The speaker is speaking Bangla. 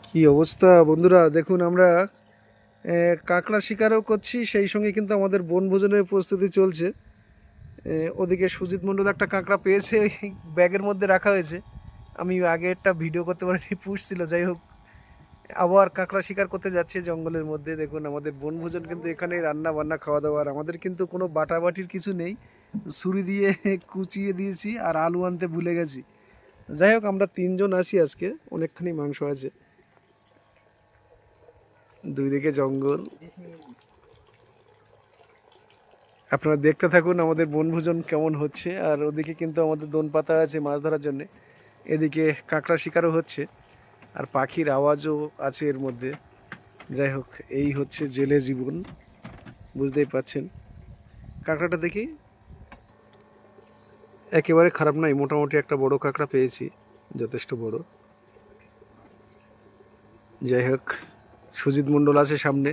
কি অবস্থা বন্ধুরা, দেখুন আমরা কাঁকড়া শিকারও করছি, সেই সঙ্গে কিন্তু আমাদের বনভোজনের প্রস্তুতি চলছে। ওদিকে সুজিত মণ্ডল একটা কাঁকড়া পেয়েছে, ওই ব্যাগের মধ্যে রাখা হয়েছে। আমি আগে একটা ভিডিও করতে পারিনি, পুষছিল। যাই হোক, আবার কাঁকড়া শিকার করতে যাচ্ছে জঙ্গলের মধ্যে। দেখুন আমাদের বনভোজন কিন্তু এখানে রান্না বান্না খাওয়া দাওয়া, আর আমাদের কিন্তু কোনো বাটাবাটির কিছু নেই, ছুরি দিয়ে কুচিয়ে দিয়েছি, আর আলু আনতে ভুলে গেছি। যাই হোক, আমরা তিনজন আছি আজকে, অনেকখানি মাংস আছে। দুই দিকে জঙ্গল, আপনারা দেখতে থাকুন আমাদের বনভোজন কেমন হচ্ছে। আর ওদিকে কিন্তু আমাদের দোন পাতা আছে মাছ ধরার জন্য, এদিকে কাঁকড়া শিকারও হচ্ছে, আর পাখির আওয়াজও আছে এর মধ্যে। যাই হোক, এই হচ্ছে জেলে জীবন, বুঝতেই পাচ্ছেন। কাঁকড়াটা দেখি একেবারে খারাপ নয়, মোটামুটি একটা বড় কাঁকড়া পেয়েছি, যথেষ্ট বড়। যাই হোক, সুজিত মণ্ডল আছে সামনে।